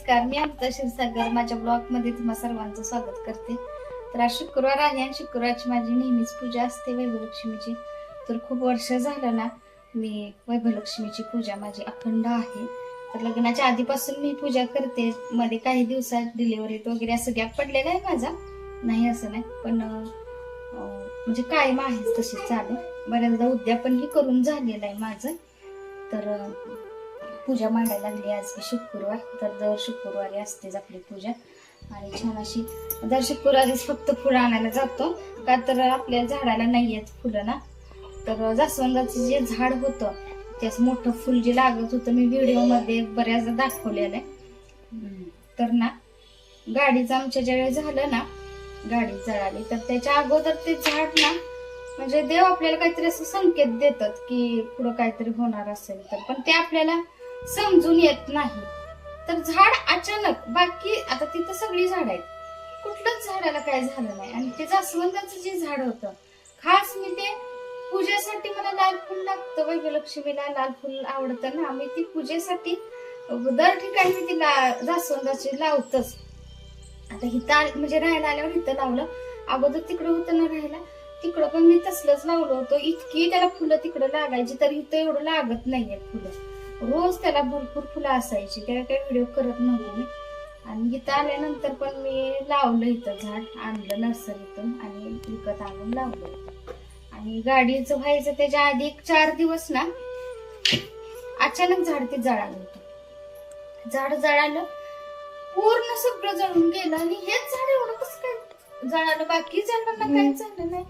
नमस्कार, मी अमृता क्षीरसागर माझ्या ब्लॉग मध्ये तुम्हा सर्वांचं स्वागत करते. तर आज शुक्रवार आहे आणि शुक्रवारची माझी नेहमीच पूजा असते वैभवलक्ष्मीची. तर खूप वर्ष झालं ना मी वैभवलक्ष्मीची पूजा माझी अखंड आहे. तर लग्नाच्या आधीपासून मी पूजा करते. मध्ये काही दिवसात डिलिव्हरीत वगैरे असं गॅप पडलेला आहे माझा, नाही असं नाही, पण म्हणजे कायम आहेच तशी चालू. बऱ्याचदा उद्यापन ही करून झालेलं आहे माझं. तर पूजा मांडायला लागली आज शुक्रवार. तर दर शुक्रवारी असतेच आपली पूजा. आणि छान अशी दर शुक्रवारीच फक्त फुलं आणायला जातो, का तर आपल्या झाडाला नाही येत फुलं ना. तर जास्वंदाचं जे झाड होतं त्याच मोठं फुल जे लागत होतं मी व्हिडिओ मध्ये बऱ्याचदा दाखवलेलं आहे. तर ना गाडीचं आमच्या ज्यावेळेस झालं ना, गाडी जळाली, तर त्याच्या अगोदर ते झाड ना, म्हणजे देव आपल्याला काहीतरी असं संकेत देतात की पुढं काहीतरी होणार असेल तर, पण ते आपल्याला समजून येत नाही. तर झाड अचानक, बाकी आता तिथं सगळी झाड आहेत, कुठलंच झाडाला काय झालं नाही. आणि ते जास्वंदाचं जे झाड होतं, खास मी ते पूजेसाठी, मला लाल फुल लागतं, वैभवलक्ष्मीला लाल फुल आवडतं ना, मी ती पूजेसाठी दर ठिकाणी मी तिला जास्वंदाची लावतच. आता हिथं म्हणजे राहायला आल्यावर इथं लावलं, अगोदर तिकडं होतं ना राहायला, तिकडं पण मी तसलंच लावलं होतं. इतकी त्याला फुलं तिकडं लागायची, तर इथं एवढं लागत नाहीये फुलं. रोज त्याला भरपूर फुलं असायची, त्याला काही व्हिडिओ करत नव्हते मी. आणि इथं आल्यानंतर पण मी लावलं, इथं झाड आणलं नर्सरीतून आणि विकत आणून लावलं. आणि गाडीचं व्हायचं त्याच्या आधी 4 दिवस ना अचानक झाड ते जळालं होतं. झाड जळालं, पूर्ण सगळं जळून गेलं. आणि हेच झाड एवढं कसं काय जळालं, बाकी झाडांना काय झालं नाही.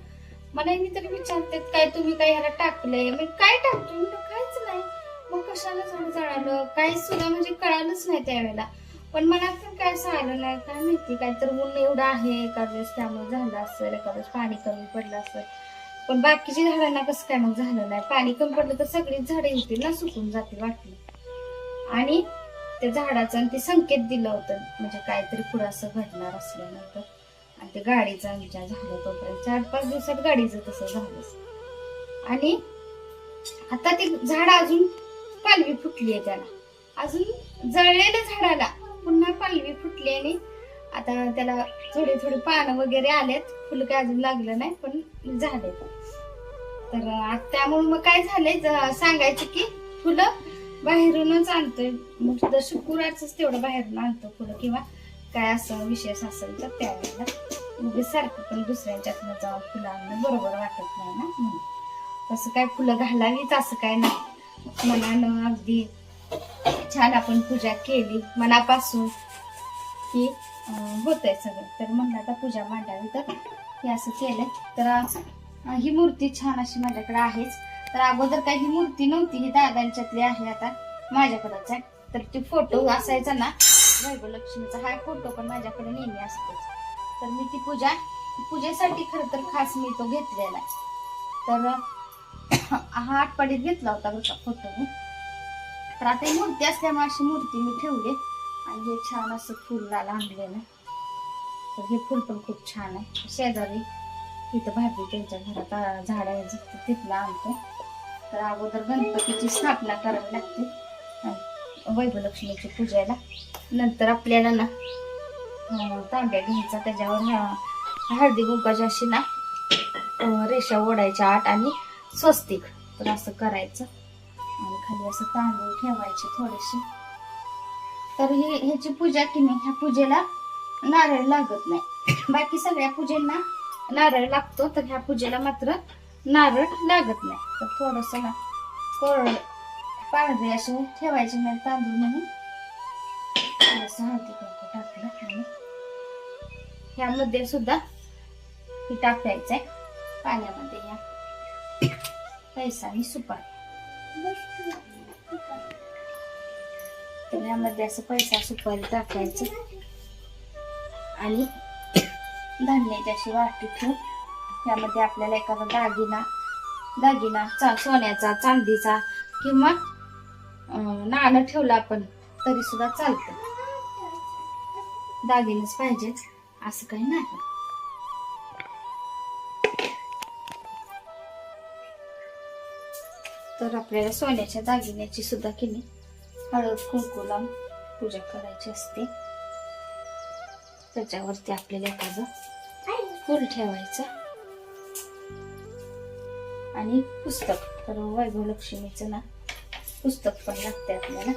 मला मी तरी विचारते, काय तुम्ही काय ह्याला टाकलंय? मी काय टाकतो, मी काहीच नाही. मग कशाला झाड जळालं काही सुद्धा म्हणजे कळालंच नाही त्यावेळेला. पण मनात पण काय आलं नाही, काय माहिती, काय तर ऊन एवढं आहे एखाद वेळेस त्यामुळे झालं असेल, एखाद वेळेस पाणी कमी पडलं असेल. पण बाकीच्या झाडांना कसं काय मग झालं नाही? पाणी कमी पडलं तर सगळीच झाडे होतील ना, सुकून जातील वाटलं. आणि त्या झाडाचं ते संकेत दिलं होतं, म्हणजे काहीतरी पुढं असं घडणार असल्यानंतर. आणि ते गाडीचं आमच्या झालं तोपर्यंत 4-5 दिवसात गाडीचं तसं झालंच. आणि आता ते झाड अजून पालवी फुटली आहे, त्याला अजून जळलेल्या झाडाला पुन्हा पालवी फुटली. आणि आता त्याला थोडी थोडी पानं वगैरे आलेत, फुलं काय अजून लागलं नाही पण झाले. तर त्यामुळे मग काय झालंय सांगायचं की फुलं बाहेरूनच आणतोय, मग सुद्धा शुक्रवारच तेवढं बाहेरून आणतो फुलं, किंवा काय असं विशेष असेल तर त्यावेळेला. मग सारखं पण दुसऱ्यांच्यातनं जाऊन फुलं आणणं बरोबर वाटत नाही ना, म्हणून तसं काय फुलं घालावीच असं काय नाही. मनानं अगदी छान आपण पूजा केली मनापासून की होतंय सगळं. तर म्हणलं आता पूजा मांडावी, तर हे असं केलंय. तर ही मूर्ती छान अशी माझ्याकडे आहेच. तर अगोदर काही ही मूर्ती नव्हती, ही दादांच्यातली आहे, आता माझ्याकडेच आहे. तर ते फोटो असायचा ना वैभवलक्ष्मीचा, हा फोटो पण माझ्याकडे नेहमी असतोच. तर मी ती पूजेसाठी खरं तर खास मी तो घेतलेला आहे. तर हा आठवड्यात घेतला होता बरं का फोटो मी. तर आता ही मूर्ती असल्यामुळे अशी मूर्ती मी ठेवली. आणि हे छान असं फुल आणलेलं. तर हे फुल पण खूप छान आहे. शेजारी तिथं भाभी त्यांच्या घरात झाड आहे, तिथलं आणतो. तर अगोदर गणपतीची स्थापना करावी लागते वैभवलक्ष्मीची पूजेला. नंतर आपल्याला ना तांब्या घ्यायचा, त्याच्यावर हळदी कुंकाची अशी ना रेषा ओढायच्या 8 आणि स्वस्तिक. तर असं करायचं आणि खाली असं तांदूळ ठेवायचे थोडेसे. तर ह्याची पूजा की नाही, ह्या पूजेला नारळ लागत नाही. बाकी सगळ्या पूजेंना नारळ लागतो, तर ह्या पूजेला मात्र नारळ लागत नाही. तर थोडस ना कोरड पांढरे असे ठेवायचे नाही तांदूळ, म्हणून थोडस हळदी कुंकू टाकलं. आणि ह्यामध्ये सुद्धा ही टाकायचंय पाण्यामध्ये या पैसा आणि सुपारी. तर यामध्ये असं पैसा सुपारी टाकायचं आणि धान्याची अशी वाटी ठेवून यामध्ये आपल्याला एखादा दागिना सोन्याचा, चांदीचा किंवा नाणं ठेवलं आपण तरी सुद्धा चालतं. दागिनेच पाहिजे असं काही नाही. तर आपल्याला सोन्याच्या दागिन्याची सुद्धा की नाही हळद कुंकू लावून पूजा करायची असते. त्याच्यावरती आपल्याला एखादं फूल ठेवायचं आणि पुस्तक. तर वैभव लक्ष्मीचं ना पुस्तक पण लागते आपल्याला.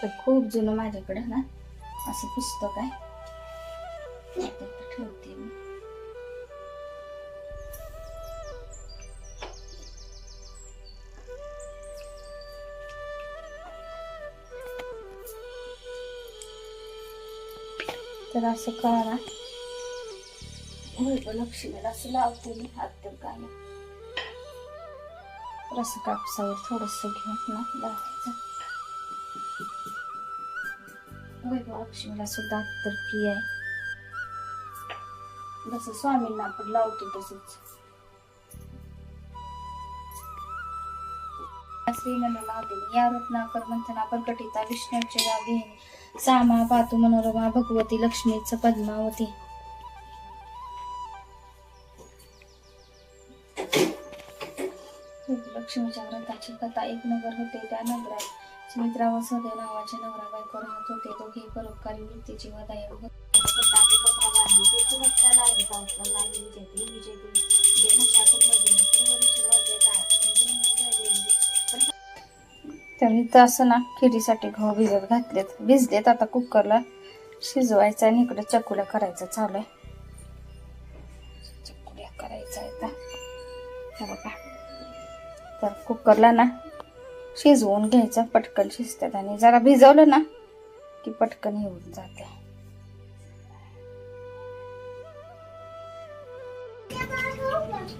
तर खूप जुनं माझ्याकडे ना असं पुस्तक आहे, ठेवते मी. तर असं करा, वैभव लक्ष्मीला असं लावते मी हात तर काय असं कापसावर थोडस घेऊन ना लावायचं. वैभव लक्ष्मीला सुद्धा अत्तर प्रिय आहे. जसं स्वामींना आपण लावतो तसंच. श्रीनंदनादेवी या रत्नाकर मंथना प्रकटिता विष्णूचे रागे सामा पातु मनोरमा भगवती लक्ष्मीच पद्मावती. लक्ष्मीच्या व्रताची कथा. एक नगर होते, त्या नगरात सुमित्रा व सहदेव नावाचे नवरा बायको राहत होते. दोघे परोपकारी वृत्तीचे व दयाळू होते. तर इथं असं ना खिरीसाठी गहू भिजत भिजलेत. आता कुकरला शिजवायचं आणि इकडे चकुल्या करायचं चालू आहे. चकुल्या करायचं आता बघा. तर कुकरला ना शिजवून घ्यायचं, पटकन शिजतात आणि जरा भिजवलं ना की पटकन येऊन जाते.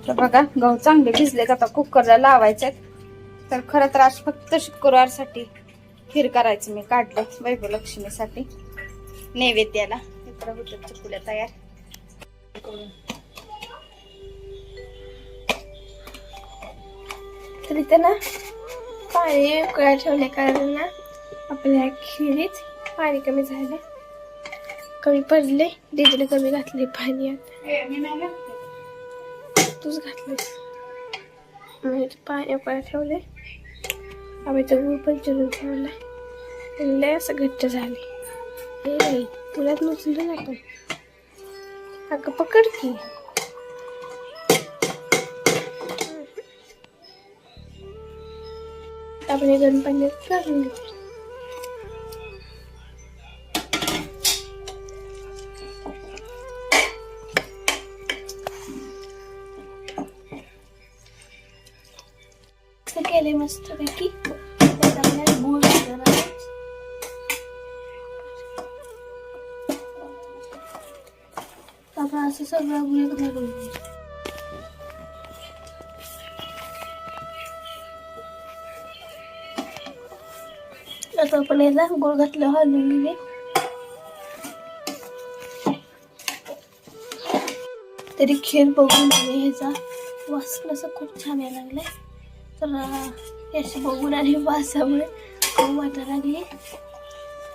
तर बघा गहू चांगले भिजलेत. आता कुकरला लावायचे. तर खरं तर आज फक्त शुक्रवारसाठी खीर करायचं मी काढलं वैभव लक्ष्मीसाठी नैवेद्याला. इकडे होत्या चकुल्या तयार करून. तर इथे ना पाणी उकळायला ठेवले, कारण ना आपल्या खिरीत पाणी कमी झाले, कमी पडले. दीदीने कमी घातले पाणी. आता तूच घातलेस. पाणी उकळायला ठेवले. आम्ही गुळ पण चिरून ठेवलाय. लय असं घट्ट झाले. हे तुलाच नसून आपण अगं पकड की. आपण हे गरम पाण्यात काढून घेऊ. केले मस्त पैकी. आपल्याला गुळ आपण असं सगळं गुळ घालून घेऊ. आता आपण याला गुळ घातलं, हलवून घेऊ. तरी खीर बघून आणि ह्याचा वास असं खूप छान यायला लागलाय. तर याशी बघून आणि वासामुळे खूप वाटायला लागली.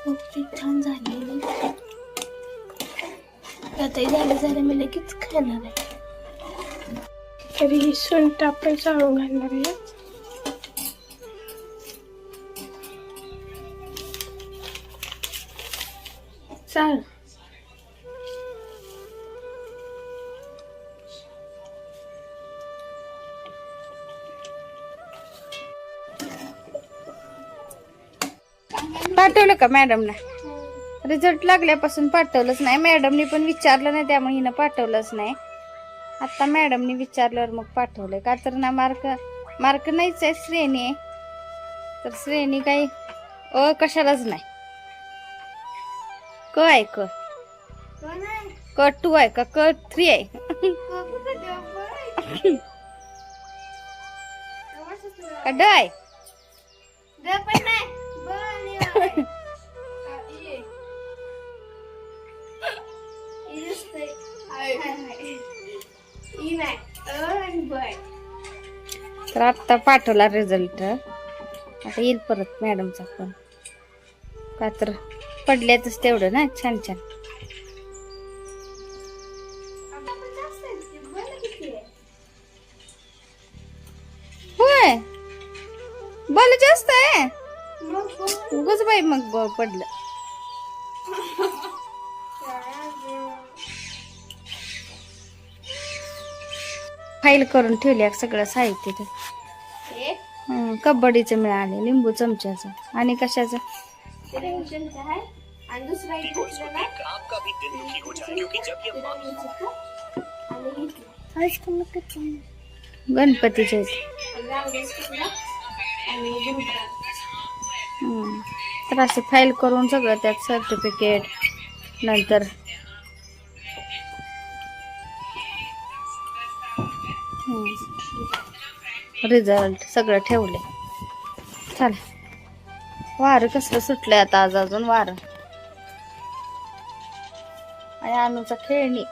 खूप छान झालेली. आता झालं मी लगेच खाणार आहे. तरी ही सुंठ आपण चाळून घालणार आहे. चाल पाठवलं का मॅडमना? रिझल्ट लागल्यापासून पाठवलंच नाही. मॅडमनी पण विचारलं नाही, त्यामुळे हिनं पाठवलंच नाही. आता मॅडमनी विचारल्यावर मग पाठवलंय. का तर ना मार्क नाहीच आहे, श्रेणी आहे. तर श्रेणी काही कशालाच नाही. क आहे, क 2 आहे का क 3 आहे? का ड आहे? तर आता पाठवला रिझल्ट. आता येईल परत मॅडमचा पण. का तर पडल्यातच तेवढं ना छान छान. होय बल जास्त आहे उगाच बाई मग पडलं. फाईल करून ठेवली सगळं साहित्य ते. कबड्डीचं मिळाले, लिंबू चमच्याचं आणि कशाचं आणि दुसरा एक घेतलं ना, गणपतीचे तर असे फाईल करून सगळं त्यात सर्टिफिकेट नंतर रिझल्ट सगळं ठेवले. चला वारं कसलं सुटलंय आता, आज अजून वारं. आणि अनुचा खेळणी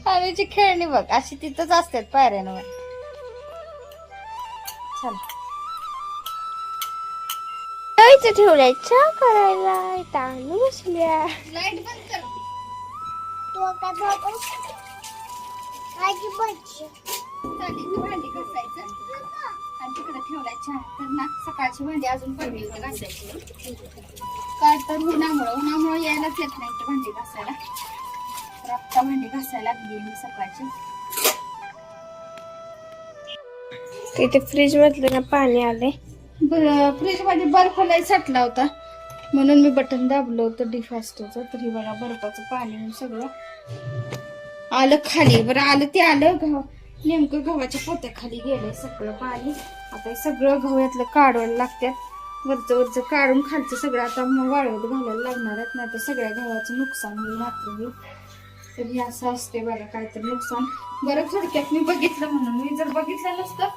अनुची खेळणी बघ अशी तिथंच असतात पायऱ्यांवर. चला ठेवलाय चहा करायला, तांदूळ बसल्या. लाईट बंद कर. भांडी घासायचं आणि तिकडे ठेवलाय चहा. तर ना सकाळची भांडी अजून पडली होती घासायची. काय तर उन्हामुळं यायलाच येत नाही तर भांडी घासायला. तर आत्ता भांडी घासायला लागली मी सकाळची. तिथे फ्रीज मधलं ना पाणी आले. फ्रीज मध्ये बर्फ लय साठला होता म्हणून मी बटन दाबलं होतं डिफॉस्टरचं. तर हे बघा बर्फाचं पाणी सगळं आलं खाली. बरं आलं ते आलं नेमकं गव्हाच्या पोत्याखाली गेलंय सगळं पाणी. आता हे सगळं गव्हातलं काढायला लागतात. वरचं काढून खालचं सगळं आता मग वाळवत घालायला लागणार आहेत, नाही तर सगळ्या गव्हाचं नुकसान होईल मात्र होईल. तर हे असं असते बघा काहीतरी नुकसान. बरं थोडक्यात मी बघितलं म्हणून, मी जर बघितलं नसतं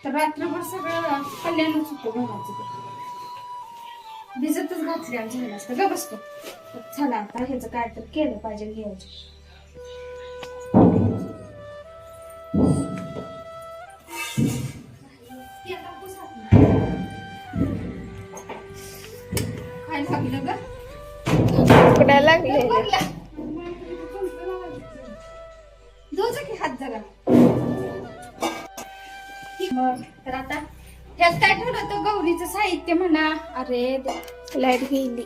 तर रात्रभर सगळं कल्याणच होतं गव्हाचं. ते भिजतच घातले आणि झालं असतं ग बसतो. चला आता ह्याचं काय तर केलं पाहिजे घ्यायचं. काय लागलं ग उकडायला लागले. धुवचं की हात जरा. मग तर आता ह्यात काय ठेवलं होतं गौरीचं साहित्य म्हणा. अरे लाईट गेली.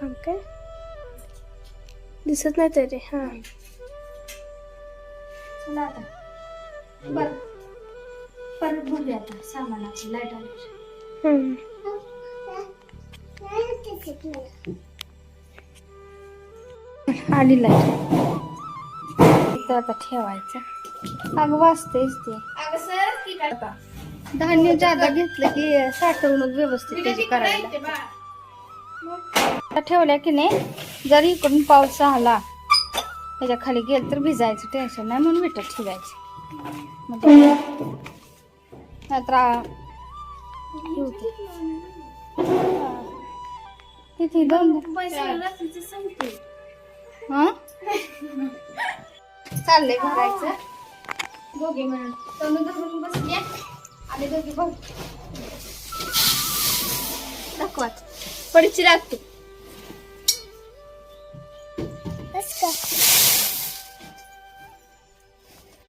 थांब काय दिसत नाही तरी. हा चला आता बर परत बघूया आता सामानाची लाईट आली. आली लाईट. इथं आता ठेवायचं. अगं वाजतेच ते. धान्य जादा घेतलं की साठवणूक व्यवस्थित त्याची करायला. ठेवल्या की नाही जर इकडून पाऊस आला त्याच्या खाली गेल तर भिजायचं टेन्शन नाही म्हणून विटत ठेवायचं. तिथे चाललंय भरायचं. दोघे मिळून तनु धरून बसल्या आणि दोघे भाऊ दाखवा पडची लागते.